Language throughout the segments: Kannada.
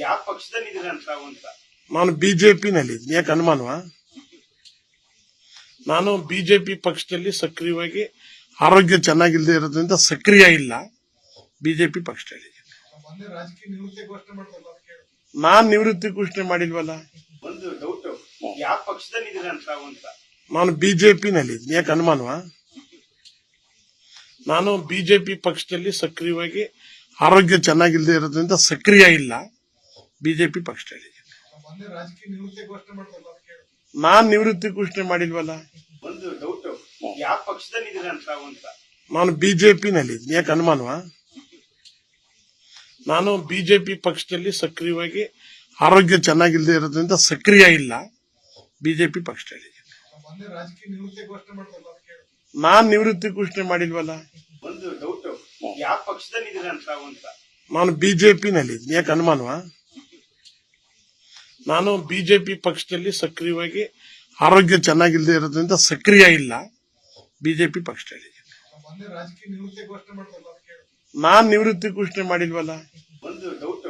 ಯಾವ ಪಕ್ಷದಲ್ಲಿ ಅಂತ ನಾನು ಬಿಜೆಪಿನಲ್ಲಿ ಯಾಕೆ ಅನುಮಾನವಾ? ನಾನು ಬಿಜೆಪಿ ಪಕ್ಷದಲ್ಲಿ ಸಕ್ರಿಯವಾಗಿ ಆರೋಗ್ಯ ಚೆನ್ನಾಗಿಲ್ಲದೆ ಇರೋದ್ರಿಂದ ಸಕ್ರಿಯ ಇಲ್ಲ. ಬಿಜೆಪಿ ಪಕ್ಷದಲ್ಲಿ ನಾನ್ ನಿವೃತ್ತಿ ಘೋಷಣೆ ಮಾಡಿಲ್ವಲ್ಲ. ಒಂದು ಡೌಟ್, ಯಾವ ಪಕ್ಷದಲ್ಲಿ ಅಂತ ನಾನು ಬಿಜೆಪಿನಲ್ಲಿ ಯಾಕೆ ಅನುಮಾನವಾ? ನಾನು ಬಿಜೆಪಿ ಪಕ್ಷದಲ್ಲಿ ಸಕ್ರಿಯವಾಗಿ ಆರೋಗ್ಯ ಚೆನ್ನಾಗಿಲ್ಲದೆ ಇರೋದ್ರಿಂದ ಸಕ್ರಿಯ ಇಲ್ಲ. ಬಿಜೆಪಿ ಪಕ್ಷದಲ್ಲಿ ನಾನ್ ನಿವೃತ್ತಿ ಘೋಷಣೆ ಮಾಡಿಲ್ವಲ್ಲ. ಒಂದು ಡೌಟ್, ಯಾವ ಪಕ್ಷದಲ್ಲಿ ಅಂತ ನಾನು ಬಿಜೆಪಿನಲ್ಲಿ ಯಾಕೆ ಅನುಮಾನವಾ? ನಾನು ಬಿಜೆಪಿ ಪಕ್ಷದಲ್ಲಿ ಸಕ್ರಿಯವಾಗಿ ಆರೋಗ್ಯ ಚೆನ್ನಾಗಿಲ್ಲದೆ ಇರೋದ್ರಿಂದ ಸಕ್ರಿಯ ಇಲ್ಲ. ಬಿಜೆಪಿ ಪಕ್ಷದಲ್ಲಿ ನಾನ್ ನಿವೃತ್ತಿ ಘೋಷಣೆ ಮಾಡಿಲ್ವಲ್ಲ. ಒಂದು ಡೌಟ್, ಯಾವ ಪಕ್ಷದಲ್ಲಿ ಅಂತ ನಾನು ಬಿಜೆಪಿನಲ್ಲಿ ಯಾಕೆ ಅನುಮಾನವಾ? ನಾನು ಬಿಜೆಪಿ ಪಕ್ಷದಲ್ಲಿ ಸಕ್ರಿಯವಾಗಿ ಆರೋಗ್ಯ ಚೆನ್ನಾಗಿಲ್ಲದೆ ಇರೋದ್ರಿಂದ ಸಕ್ರಿಯ ಇಲ್ಲ. ಬಿಜೆಪಿ ಪಕ್ಷದಲ್ಲಿ ನಾನ್ ನಿವೃತ್ತಿ ಘೋಷಣೆ ಮಾಡಿಲ್ವಲ್ಲ. ಒಂದು ಡೌಟ್,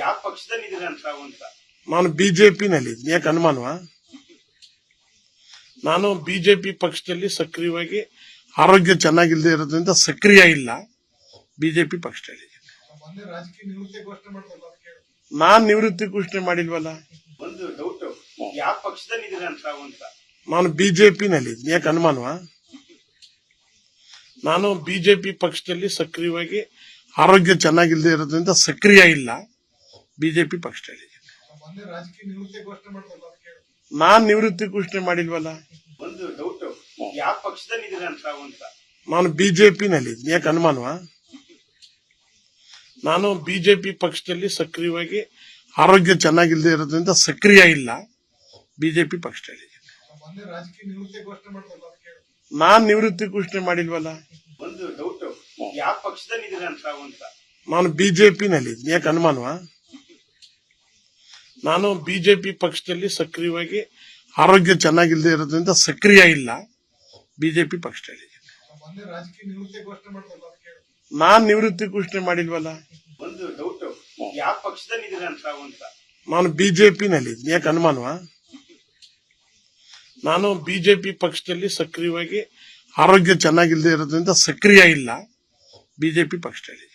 ಯಾವ ಪಕ್ಷದಲ್ಲಿ ಅಂತ ನಾನು ಬಿಜೆಪಿನಲ್ಲಿ ಯಾಕೆ ಅನುಮಾನವಾ? ನಾನು ಬಿಜೆಪಿ ಪಕ್ಷದಲ್ಲಿ ಸಕ್ರಿಯವಾಗಿ ಆರೋಗ್ಯ ಚೆನ್ನಾಗಿಲ್ಲದೆ ಇರೋದ್ರಿಂದ ಸಕ್ರಿಯ ಇಲ್ಲ. ಬಿಜೆಪಿ ಪಕ್ಷದಲ್ಲಿ ನಾನ್ ನಿವೃತ್ತಿ ಘೋಷಣೆ ಮಾಡಿಲ್ವಲ್ಲ. ಒಂದು ಡೌಟ್, ಯಾವ ಪಕ್ಷದಲ್ಲಿ ಅಂತ ನಾನು ಬಿಜೆಪಿನಲ್ಲಿ ಯಾಕೆ ಅನುಮಾನವಾ? ನಾನು ಬಿಜೆಪಿ ಪಕ್ಷದಲ್ಲಿ ಸಕ್ರಿಯವಾಗಿ ಆರೋಗ್ಯ ಚೆನ್ನಾಗಿಲ್ಲದೆ ಇರೋದ್ರಿಂದ ಸಕ್ರಿಯ ಇಲ್ಲ. ಬಿಜೆಪಿ ಪಕ್ಷದಲ್ಲಿ ನಾನ್ ನಿವೃತ್ತಿ ಘೋಷಣೆ ಮಾಡಿಲ್ವಲ್ಲ. ಒಂದು ಡೌಟ್, ಯಾವ ಪಕ್ಷದಲ್ಲಿ ಅಂತ ನಾನು ಬಿಜೆಪಿನಲ್ಲಿ ಯಾಕೆ ಅನುಮಾನವಾ? ನಾನು ಬಿಜೆಪಿ ಪಕ್ಷದಲ್ಲಿ ಸಕ್ರಿಯವಾಗಿ ಆರೋಗ್ಯ ಚೆನ್ನಾಗಿಲ್ಲದೆ ಇರೋದ್ರಿಂದ ಸಕ್ರಿಯ ಇಲ್ಲ. ಬಿಜೆಪಿ ಪಕ್ಷದಲ್ಲಿ ನಾನ್ ನಿವೃತ್ತಿ ಘೋಷಣೆ ಮಾಡಿಲ್ವಲ್ಲ. ಒಂದು ಡೌಟ್, ಯಾವ ಪಕ್ಷದಲ್ಲಿ ಅಂತ ನಾನು ಬಿಜೆಪಿನಲ್ಲಿ ಯಾಕೆ ಅನುಮಾನವಾ? ನಾನು ಬಿಜೆಪಿ ಪಕ್ಷದಲ್ಲಿ ಸಕ್ರಿಯವಾಗಿ ಆರೋಗ್ಯ ಚೆನ್ನಾಗಿಲ್ಲದೆ ಇರೋದ್ರಿಂದ ಸಕ್ರಿಯ ಇಲ್ಲ. ಬಿಜೆಪಿ ಪಕ್ಷದಲ್ಲಿ ನಾನ್ ನಿವೃತ್ತಿ ಘೋಷಣೆ ಮಾಡಿಲ್ವಲ್ಲ. ಒಂದು ಡೌಟ್, ಯಾವ ಪಕ್ಷದಲ್ಲಿ ಅಂತ ನಾನು ಬಿಜೆಪಿನಲ್ಲಿ ಯಾಕೆ ಅನುಮಾನವಾ? ನಾನು ಬಿಜೆಪಿ ಪಕ್ಷದಲ್ಲಿ ಸಕ್ರಿಯವಾಗಿ ಆರೋಗ್ಯ ಚೆನ್ನಾಗಿಲ್ಲದೆ ಇರೋದ್ರಿಂದ ಸಕ್ರಿಯ ಇಲ್ಲ. ಬಿಜೆಪಿ ಪಕ್ಷದಲ್ಲಿ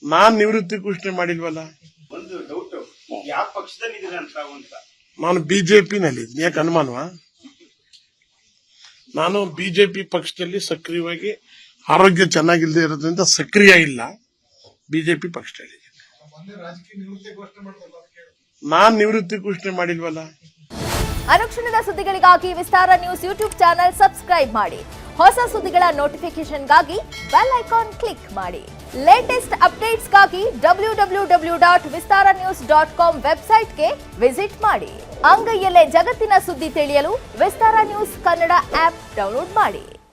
ನಾನ್ ನಿವೃತ್ತಿ ಘೋಷಣೆ ಮಾಡಿಲ್ವಲ್ಲ. ಒಂದು ಡೌಟ್, ಯಾವ ಪಕ್ಷದಲ್ಲಿ ಅಂತ ನಾನು ಬಿಜೆಪಿನಲ್ಲಿ ಯಾಕೆ ಅನುಮಾನವಾ? ನಾನು ಬಿಜೆಪಿ ಪಕ್ಷದಲ್ಲಿ ಸಕ್ರಿಯವಾಗಿ ಆರೋಗ್ಯ ಚೆನ್ನಾಗಿಲ್ಲದೆ ಇರೋದ್ರಿಂದ ಸಕ್ರಿಯ ಇಲ್ಲ. ಬಿಜೆಪಿ ಪಕ್ಷದಲ್ಲಿ ನಾನ್ ನಿವೃತ್ತಿ ಘೋಷಣೆ ಮಾಡಿಲ್ವಲ್ಲ. ಅನುಕ್ಷಣದ ಸುದ್ದಿಗಳಿಗಾಗಿ ವಿಸ್ತಾರ ನ್ಯೂಸ್ ಯೂಟ್ಯೂಬ್ ಚಾನೆಲ್ ಸಬ್ಸ್ಕ್ರೈಬ್ ಮಾಡಿ. ಹೊಸ ಸುದ್ದಿಗಳ ನೋಟಿಫಿಕೇಶನ್ಗಾಗಿ ಬೆಲ್ ಐಕಾನ್ ಕ್ಲಿಕ್ ಮಾಡಿ. ಲೇಟೆಸ್ಟ್ ಅಪ್ಡೇಟ್ಸ್ಗಾಗಿ www.vistaranews.com ವೆಬ್ಸೈಟ್ಗೆ ವಿಸಿಟ್ ಮಾಡಿ. ಅಂಗೈಯಲ್ಲೇ ಜಗತ್ತಿನ ಸುದ್ದಿ ತಿಳಿಯಲು ವಿಸ್ತಾರ ನ್ಯೂಸ್ ಕನ್ನಡ ಆಪ್ ಡೌನ್ಲೋಡ್ ಮಾಡಿ.